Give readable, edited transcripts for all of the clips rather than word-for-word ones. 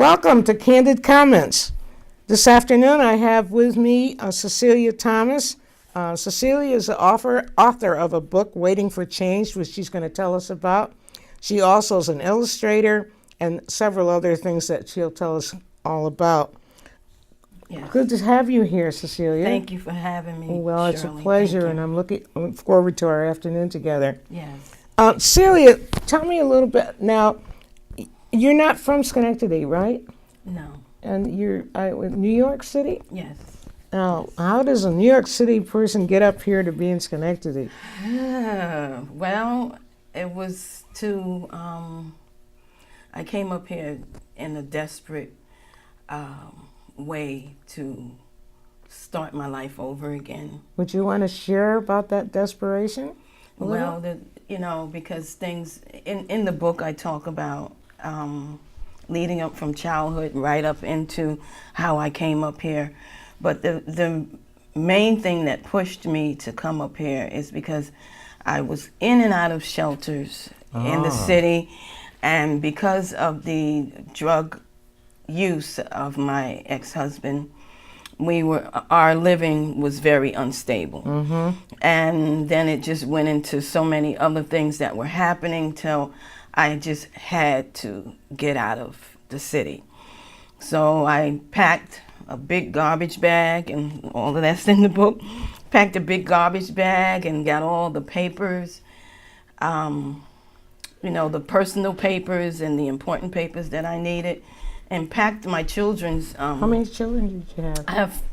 Welcome to Candid Comments. This afternoon I have with me Cecilia Thomas. Cecilia is the author of a book, Waiting for Change, which she's going to tell us about. She also is an illustrator and several other things that she'll tell us all about. Yes. Good to have you here, Cecilia. Thank you for having me. Well, it's Shirley. a pleasure, Thank and you. I'm looking forward to our afternoon together. Yes. Celia, tell me a little bit. Now, you're not from Schenectady, right? No. And you're in New York City? Yes. Now, how does a New York City person get up here to be in Schenectady? Well, it was I came up here in a desperate way to start my life over again. Would you want to share about that desperation? Well, because things in the book I talk about leading up from childhood right up into how I came up here. But the main thing that pushed me to come up here is because I was in and out of shelters in the city, and because of the drug use of my ex-husband, our living was very unstable. Mm-hmm. And then it just went into so many other things that were happening till I just had to get out of the city. So I packed a big garbage bag, and all of that's in the book. Packed a big garbage bag and got all the papers, the personal papers and the important papers that I needed, and packed my children's. How many children did you have?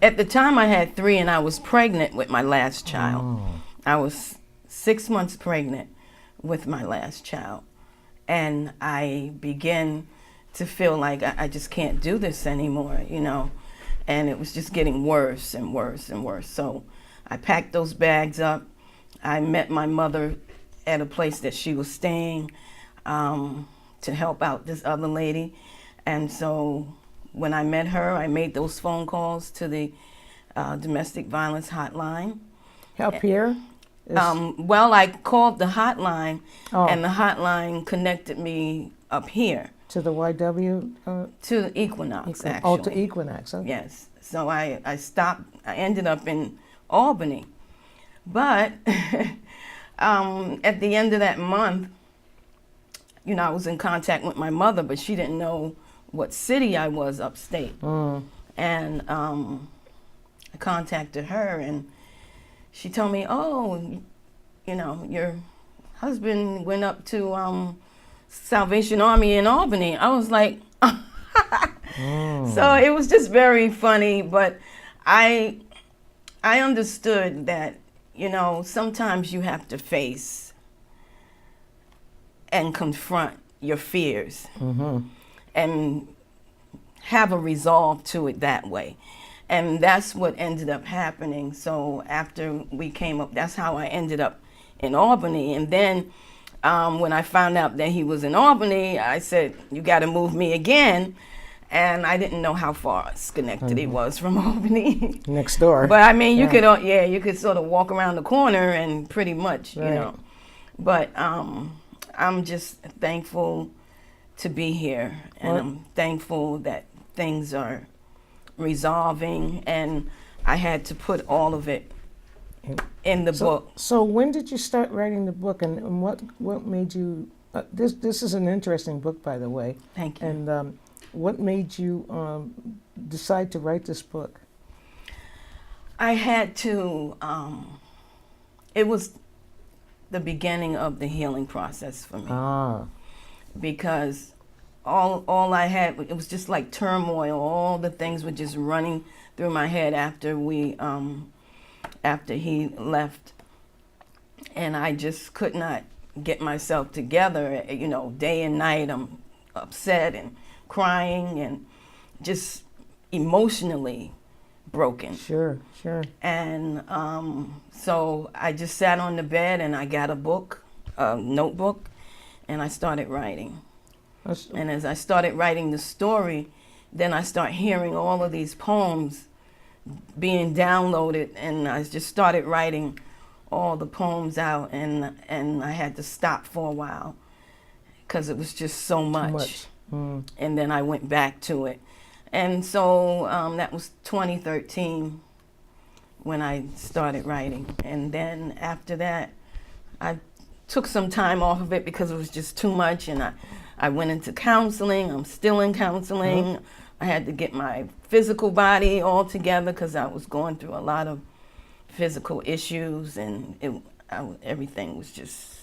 At the time I had 3, and I was pregnant with my last child. Oh. I was 6 months pregnant with my last child. And I began to feel like I just can't do this anymore, and it was just getting worse and worse and worse. So I packed those bags up. I met my mother at a place that she was staying to help out this other lady. And so when I met her, I made those phone calls to the domestic violence hotline. Up here? Well, I called the hotline, Oh. and the hotline connected me up here. To the YW? To the Equinox, actually. Oh, to Equinox. Okay. Yes. So I stopped. I ended up in Albany. But at the end of that month, I was in contact with my mother, but she didn't know what city I was upstate. Mm. And I contacted her, and she told me, your husband went up to Salvation Army in Albany. I was like, So it was just very funny, but I understood that, sometimes you have to face and confront your fears. Mm-hmm. And have a resolve to it that way. And that's what ended up happening. So after we came up, that's how I ended up in Albany. And then when I found out that he was in Albany, I said, you got to move me again. And I didn't know how far Schenectady was from Albany. Next door. But I mean, you could sort of walk around the corner and pretty much, Right. But I'm just thankful to be here, and I'm thankful that things are resolving, and I had to put all of it in the book. So when did you start writing the book, and what made you? This is an interesting book, by the way. Thank you. And what made you decide to write this book? I had to. It was the beginning of the healing process for me. Because all I had, it was just like turmoil. All the things were just running through my head after he left, and I just could not get myself together. Day and night, I'm upset and crying and just emotionally broken. Sure. And so I just sat on the bed and I got a notebook, and I started writing. And as I started writing the story, then I start hearing all of these poems being downloaded, and I just started writing all the poems out, and I had to stop for a while because it was just so much. and then I went back to it. And so that was 2013 when I started writing. And then after that, I took some time off of it because it was just too much, and I went into counseling. I'm still in counseling. I had to get my physical body all together because I was going through a lot of physical issues, and everything was just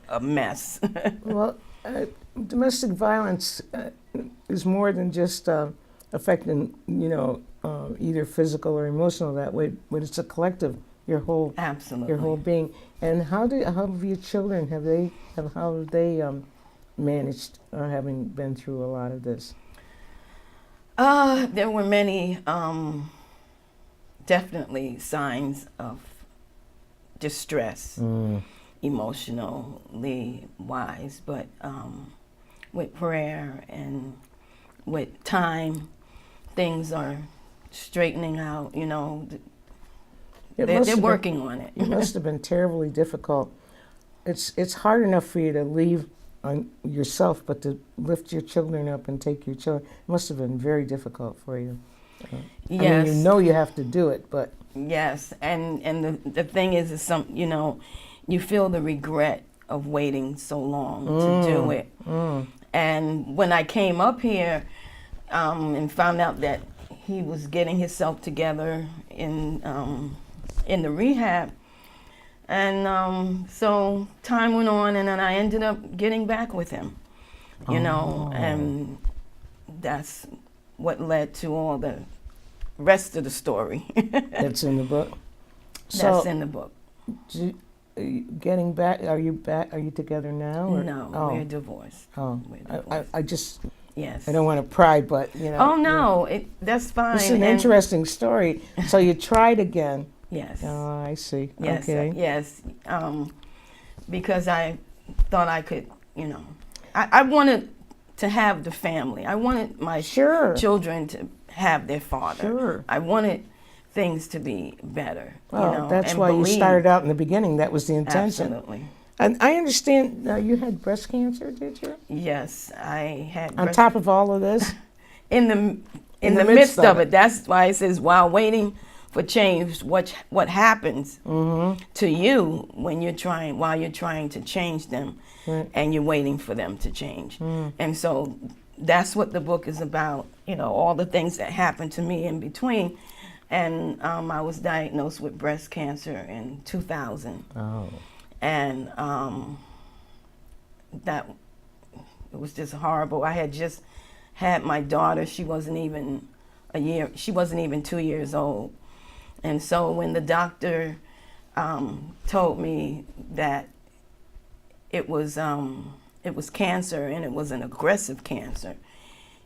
a mess. Well, domestic violence is more than just affecting, either physical or emotional that way, but it's a collective. Your whole Absolutely. Your whole being. And how have your children how have they managed having been through a lot of this? There were many definitely signs of distress, emotionally wise, but with prayer and with time, things are straightening out. They're working on it. It must have been terribly difficult. It's hard enough for you to leave on yourself, but to lift your children up and take your children, it must have been very difficult for you. Yes. I mean, you have to do it, but yes, and the thing is you feel the regret of waiting so long to do it. And when I came up here and found out that he was getting himself together in the rehab, and so time went on, and then I ended up getting back with him, and that's what led to all the rest of the story. That's in the book. That's in the book. Getting back, are you together now? Or? No, we're divorced. Oh, We're divorced. I just, yes. I don't want to pry, but Oh no, that's fine. It's an interesting story. So you tried again. Yes. Oh, I see. Yes. Okay. Yes. Because I thought I could, I wanted to have the family. I wanted my children to have their father. Sure. I wanted things to be better. Well, that's why you started out in the beginning. That was the intention. Absolutely. And I understand you had breast cancer, did you? Yes, I had. On top of all of this? in the midst of it. That's why it says, while waiting for change, what happens to you when while you're trying to change them, right, and you're waiting for them to change. And so that's what the book is about, all the things that happened to me in between. And I was diagnosed with breast cancer in 2000. Oh. And that, it was just horrible. I had just had my daughter. She wasn't even 2 years old. And so when the doctor told me that it was cancer, and it was an aggressive cancer,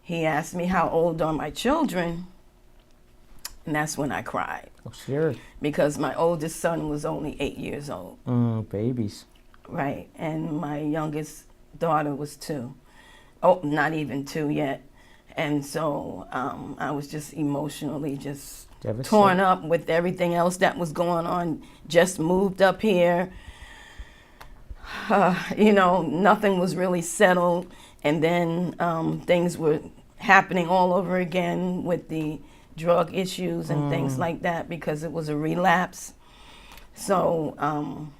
he asked me how old are my children, and that's when I cried. Oh, sure. Because my oldest son was only 8 years old. Babies. Right, and my youngest daughter was 2. Oh, not even 2 yet. And so I was just emotionally just torn up with everything else that was going on. Just moved up here. Nothing was really settled. And then things were happening all over again with the drug issues and things like that, because it was a relapse. So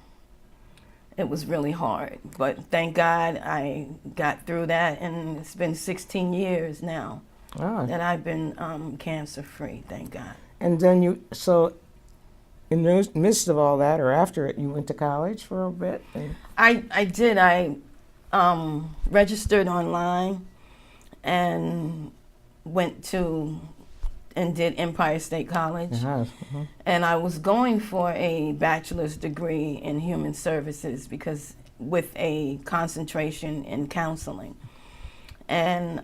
it was really hard. But thank God I got through that, and it's been 16 years now that I've been cancer-free, thank God. And then in the midst of all that, or after it, you went to college for a bit? I did. I registered online and went to and did Empire State College. And I was going for a bachelor's degree in human services, because with a concentration in counseling. And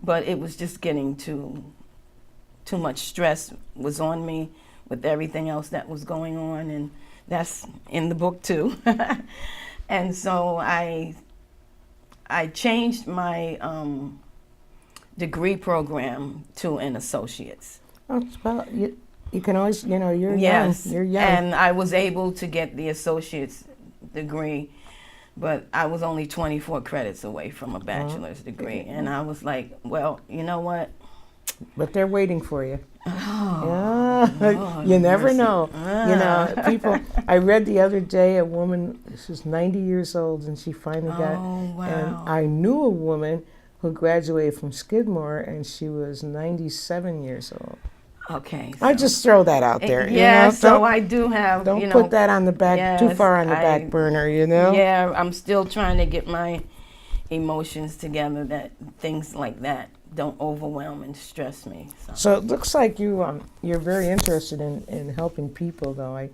but it was just getting too much stress was on me with everything else that was going on, and that's in the book too. And so I changed my degree program to an associate's. Oh, well, you can always, you're yes, young. You're young. And I was able to get the associate's degree but I was only 24 credits away from a bachelor's degree. And I was like, well, you know what? But they're waiting for you. Oh, Yeah, Lord you never mercy. know. You know, people. I read the other day a woman. She was 90 years old, and she finally got. Oh, wow. And I knew a woman who graduated from Skidmore, and she was 97 years old. Okay. I just throw that out there. Yeah, you know? so Don't, I do have, don't you know. put that on the back too yes, far on the back burner. You know. Yeah, I'm still trying to get my emotions together that things like that don't overwhelm and stress me. So it looks like you're very interested in helping people, though. I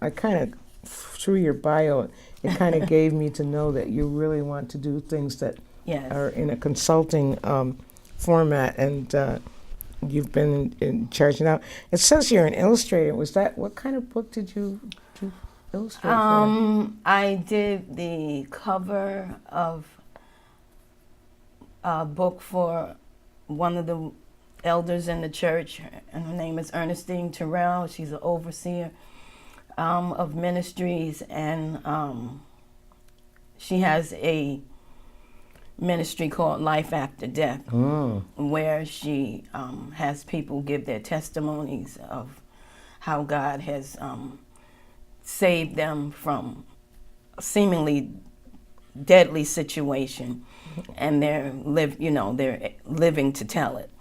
kind of, through your bio, it kind of gave me to know that you really want to do things that Yes. are in a consulting format, and you've been in charge now. It says you're an illustrator. Was that, what kind of book did you illustrate for? I did the cover of a book for one of the elders in the church, and her name is Ernestine Terrell. She's an overseer of ministries, and she has a ministry called Life After Death, where she has people give their testimonies of how God has saved them from a seemingly deadly situation, and they're living to tell it.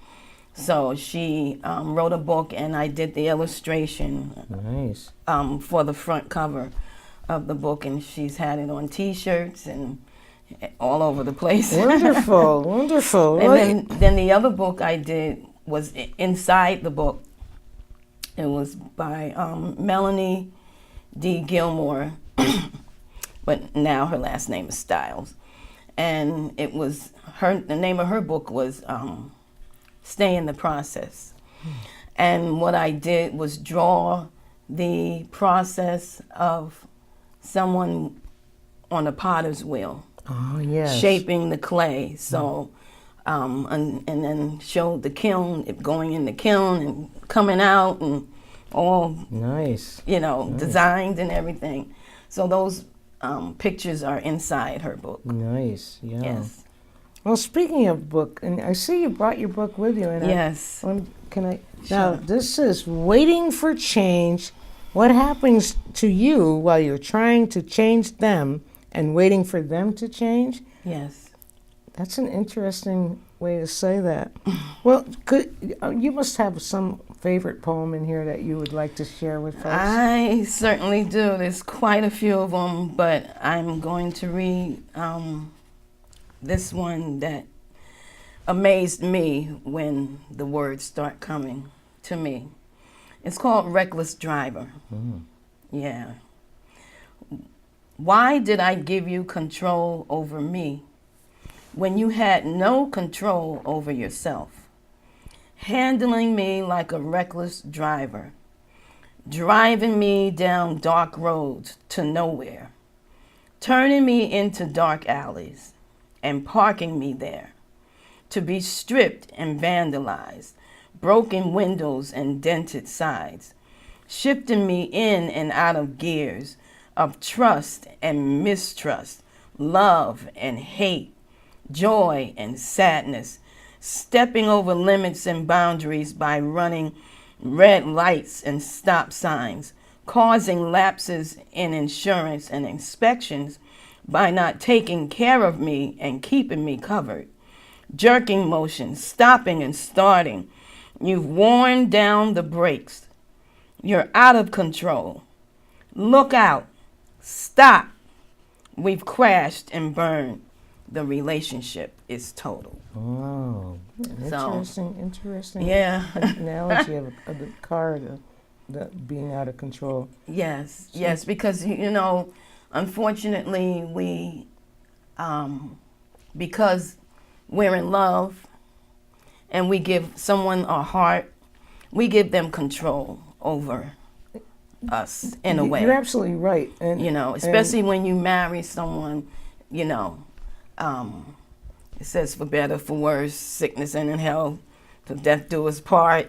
So she wrote a book, and I did the illustration. Nice. For the front cover of the book, and she's had it on T-shirts and all over the place. Wonderful, wonderful. And then the other book I did was inside the book. It was by Melanie D. Gilmore, but now her last name is Stiles. And it was the name of her book was Stay in the Process. And what I did was draw the process of someone on a potter's wheel. Oh, yes. Shaping the clay. So, and then showed the kiln, it going in the kiln and coming out and all nice. Designed and everything. So those pictures are inside her book. Nice, yeah. Yes. Well, speaking of book, and I see you brought your book with you. And yes. Now, this is Waiting for Change. What happens to you while you're trying to change them and waiting for them to change? Yes. That's an interesting way to say that. Well, you must have some favorite poem in here that you would like to share with folks. I certainly do. There's quite a few of them, but I'm going to read this one that amazed me when the words start coming to me. It's called Reckless Driver. Yeah. Why did I give you control over me when you had no control over yourself? Handling me like a reckless driver, driving me down dark roads to nowhere, turning me into dark alleys and parking me there to be stripped and vandalized, broken windows and dented sides, shifting me in and out of gears of trust and mistrust, love and hate, joy and sadness, stepping over limits and boundaries by running red lights and stop signs, causing lapses in insurance and inspections by not taking care of me and keeping me covered, jerking motions, stopping and starting. You've worn down the brakes. You're out of control. Look out. Stop. We've crashed and burned. The relationship is total. Oh, interesting yeah. analogy of the car being out of control. Yes, yes, because, unfortunately, we, because we're in love and we give someone our heart, we give them control over us in a way. You're absolutely right. And, especially when you marry someone, it says for better, for worse, sickness and in health, till death do us part.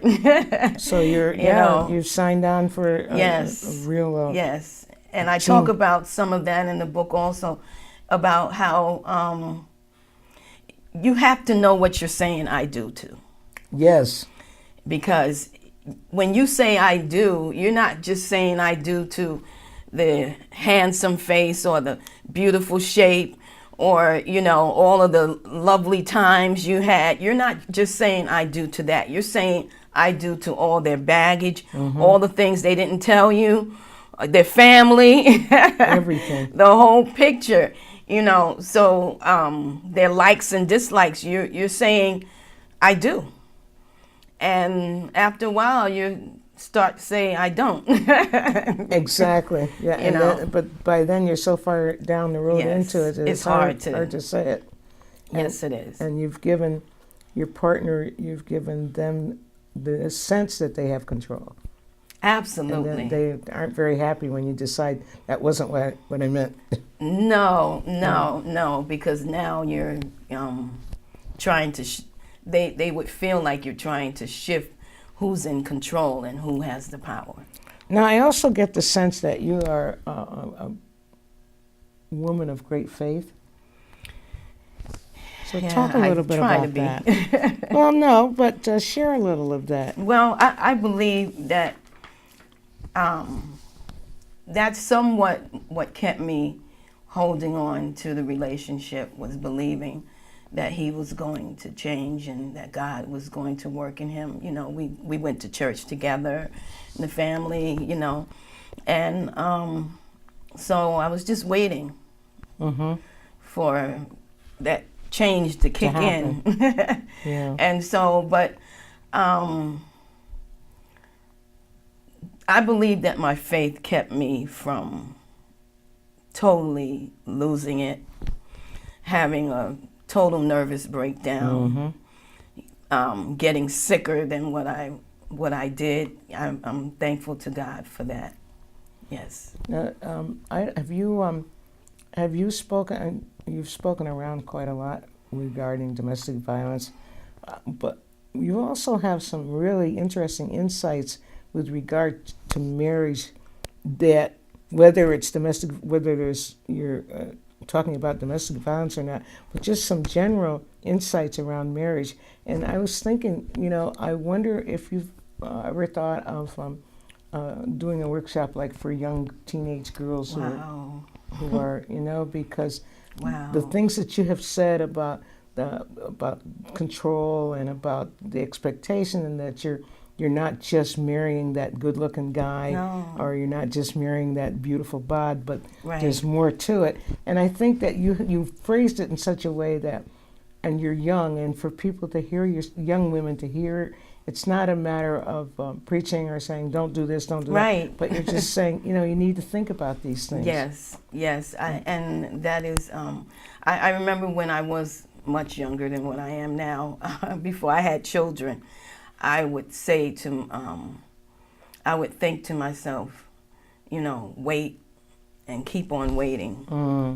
So you've signed on for a real yes, And I talk about some of that in the book also, about how you have to know what you're saying I do to. Yes. Because when you say I do, you're not just saying I do to the handsome face or the beautiful shape or, you know, all of the lovely times you had. You're not just saying I do to that. You're saying I do to all their baggage, all the things they didn't tell you, their family, Everything. the whole picture, you know. So their likes and dislikes, you're saying I do. And after a while, you start to say, I don't. Exactly. Yeah. You know. But by then you're so far down the road Yes, into it, it's hard to- hard to say it. Yes, it is. And you've given your partner, you've given them the sense that they have control. Absolutely. And then they aren't very happy when you decide that wasn't what I meant. No, because now you're trying to, they would feel like you're trying to shift who's in control and who has the power. Now, I also get the sense that you are a woman of great faith. So Yeah, talk a little I bit try about to be. that. Well, no, but share a little of that. Well, I believe that that's somewhat what kept me holding on to the relationship, was believing that he was going to change and that God was going to work in him. You know, we went to church together, the family, you know, and so I was just waiting for that change to kick in. Yeah. And so, but I believe that my faith kept me from totally losing it, having a total nervous breakdown, getting sicker than what I did. I'm thankful to God for that. Yes. Now, have you spoken? You've spoken around quite a lot regarding domestic violence, but you also have some really interesting insights with regard to marriage. That whether you're talking about domestic violence or not, but just some general insights around marriage. And I was thinking, you know, I wonder if you've ever thought of doing a workshop like for young teenage girls Wow. who are, you know, because Wow. the things that you have said about control and about the expectation, and that you're not just marrying that good-looking guy, or you're not just marrying that beautiful bod, but there's more to it. And I think that you phrased it in such a way that, and you're young, and for people to hear, young women to hear, it's not a matter of preaching or saying, don't do this, don't do that. But you're just saying, you know, you need to think about these things. Yes. And that is, I remember when I was much younger than what I am now, before I had children, I would say I would think to myself, you know, wait and keep on waiting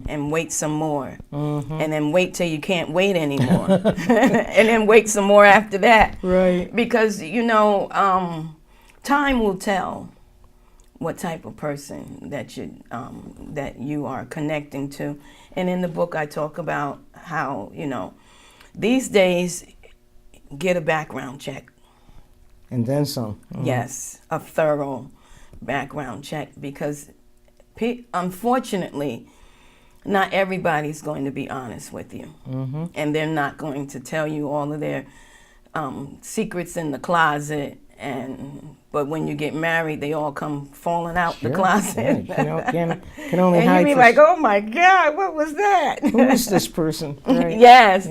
and wait some more and then wait till you can't wait anymore and then wait some more after that. Right. Because, you know, time will tell what type of person that you are connecting to. And in the book I talk about how, you know, these days, get a background check. And then some. Yes, a thorough background check, because unfortunately, not everybody's going to be honest with you. And they're not going to tell you all of their secrets in the closet. But when you get married, they all come falling out the closet. Right. You know, can only and hide. You be like, oh my God, what was that? Who is this person? Right. Yes.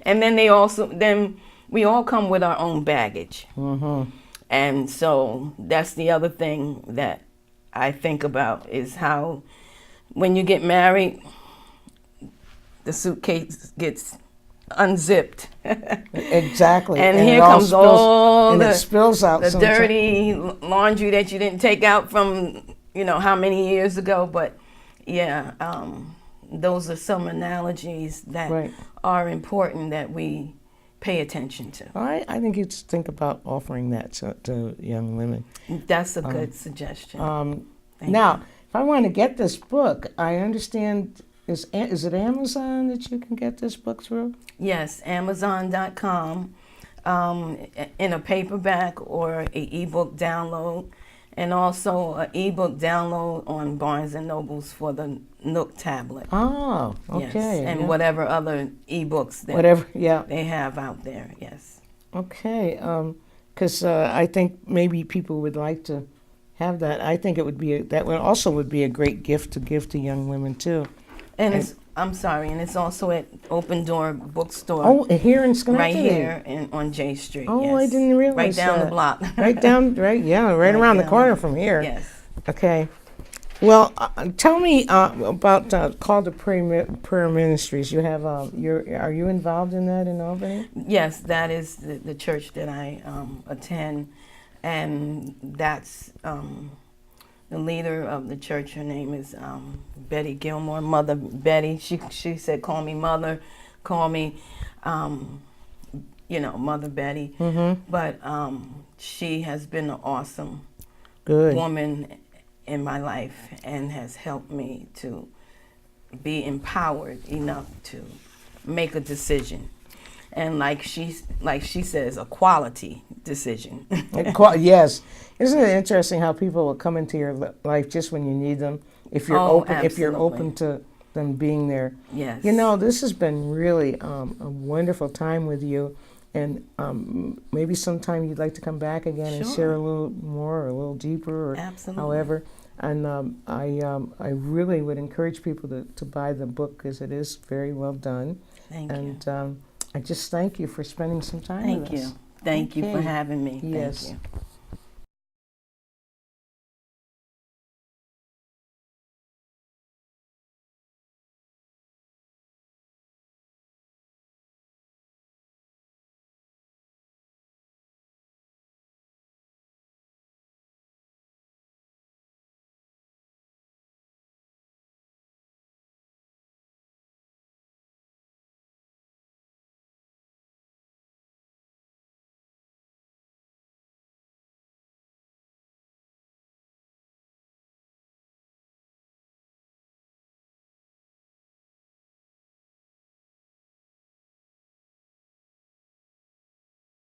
And then we all come with our own baggage. And so that's the other thing that I think about, is how when you get married, the suitcase gets unzipped. Exactly. And here comes all it spills out the sometimes. dirty laundry that you didn't take out from, you know, how many years ago. But yeah, those are some analogies that are important that we pay attention to. I think you'd think about offering that to young women. That's a good suggestion. Now, if I want to get this book, I understand, is it Amazon that you can get this book through? Yes, Amazon.com, in a paperback or an ebook download, and also an ebook download on Barnes and Nobles for the Nook tablet. Oh, Yes, okay. and yeah. whatever other ebooks that Whatever, yeah. they have out there. Yes. Okay, because I think maybe people would like to have that. I think it would be that would also would be a great gift to give to young women too. And it's, I'm sorry, and it's also at Open Door Bookstore. Oh, here in right Schenectady. here on J Street. Oh, yes. I didn't realize Right down that. the block. Right down, right, yeah, right Right around the down. corner from here. Yes. Okay. Well, tell me about Call to Prayer Ministries. You have are you involved in that in Albany? Yes, that is the church that I attend, and that's the leader of the church. Her name is Betty Gilmore, Mother Betty. She said, "Call me Mother, call me, Mother Betty." Mm-hmm. But she has been an awesome Good. woman in my life and has helped me to be empowered enough to make a decision. And like she says, a quality decision. Yes. Isn't it interesting how people will come into your life just when you need them? If you're open, if you're absolutely. open to them being there. Yes. You know, this has been really a wonderful time with you, and maybe sometime you'd like to come back again and Sure. share a little more or a little deeper, or Absolutely. however. And I really would encourage people to buy the book because it is very well done. Thank you. And I just thank you for spending some time with Thank us. you. Thank you for Okay. having me. Yes. Thank you.